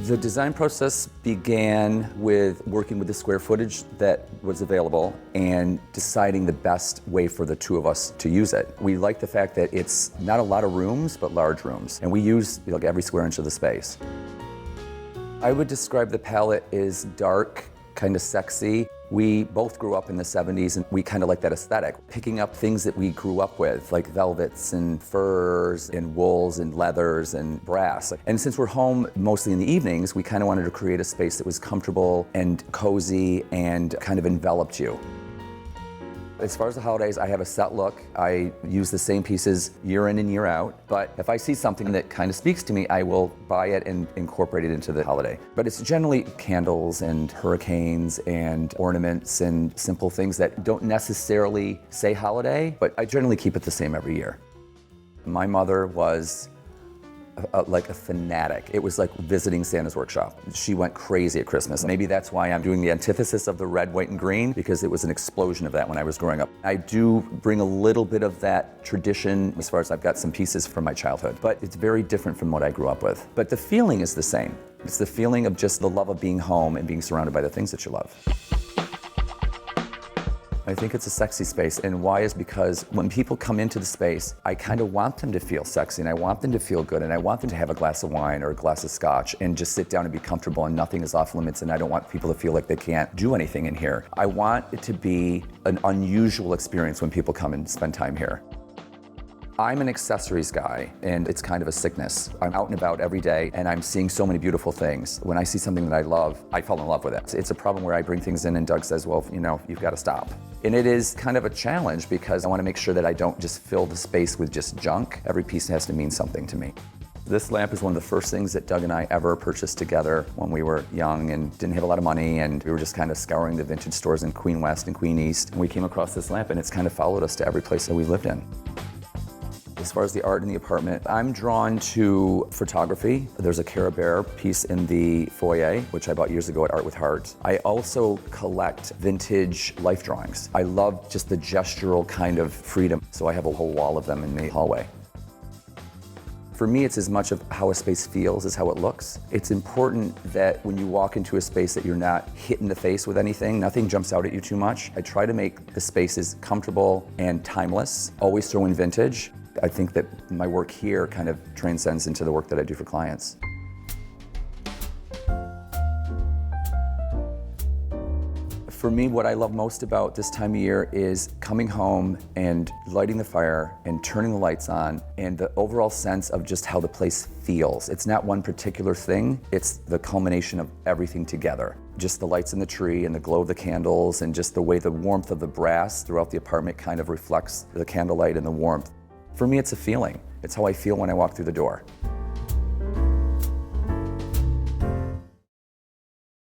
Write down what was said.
The design process began with working with the square footage that was available and deciding the best way for the two of us to use it. We like the fact that it's not a lot of rooms, but large rooms. And we use like every square inch of the space. I would describe the palette as dark, kind of sexy. We both grew up in the 70s and we kind of like that aesthetic. Picking up things that we grew up with, like velvets and furs and wools and leathers and brass. And since we're home mostly in the evenings, we kind of wanted to create a space that was comfortable and cozy and kind of enveloped you. As far as the holidays, I have a set look. I use the same pieces year in and year out, but if I see something that kind of speaks to me, I will buy it and incorporate it into the holiday. But it's generally candles and hurricanes and ornaments and simple things that don't necessarily say holiday, but I generally keep it the same every year. My mother was like a fanatic. It was like visiting Santa's workshop. She went crazy at Christmas. Maybe that's why I'm doing the antithesis of the red, white, and green, because it was an explosion of that when I was growing up. I do bring a little bit of that tradition as far as I've got some pieces from my childhood, but it's very different from what I grew up with. But the feeling is the same. It's the feeling of just the love of being home and being surrounded by the things that you love. I think it's a sexy space, and why is because when people come into the space, I kind of want them to feel sexy, and I want them to feel good, and I want them to have a glass of wine or a glass of scotch and just sit down and be comfortable, and nothing is off limits, and I don't want people to feel like they can't do anything in here. I want it to be an unusual experience when people come and spend time here. I'm an accessories guy, and it's kind of a sickness. I'm out and about every day, and I'm seeing so many beautiful things. When I see something that I love, I fall in love with it. It's a problem where I bring things in, and Doug says, well, you know, you've got to stop. And it is kind of a challenge because I want to make sure that I don't just fill the space with just junk. Every piece has to mean something to me. This lamp is one of the first things that Doug and I ever purchased together when we were young and didn't have a lot of money, and we were just kind of scouring the vintage stores in Queen West and Queen East. And we came across this lamp, and it's kind of followed us to every place that we've lived in. As far as the art in the apartment, I'm drawn to photography. There's a Care Bear piece in the foyer, which I bought years ago at Art with Heart. I also collect vintage life drawings. I love just the gestural kind of freedom, so I have a whole wall of them in the hallway. For me, it's as much of how a space feels as how it looks. It's important that when you walk into a space that you're not hit in the face with anything, nothing jumps out at you too much. I try to make the spaces comfortable and timeless, always throw in vintage. I think that my work here kind of transcends into the work that I do for clients. For me, what I love most about this time of year is coming home and lighting the fire and turning the lights on, and the overall sense of just how the place feels. It's not one particular thing, it's the culmination of everything together. Just the lights in the tree and the glow of the candles and just the way the warmth of the brass throughout the apartment kind of reflects the candlelight and the warmth. For me, it's a feeling. It's how I feel when I walk through the door.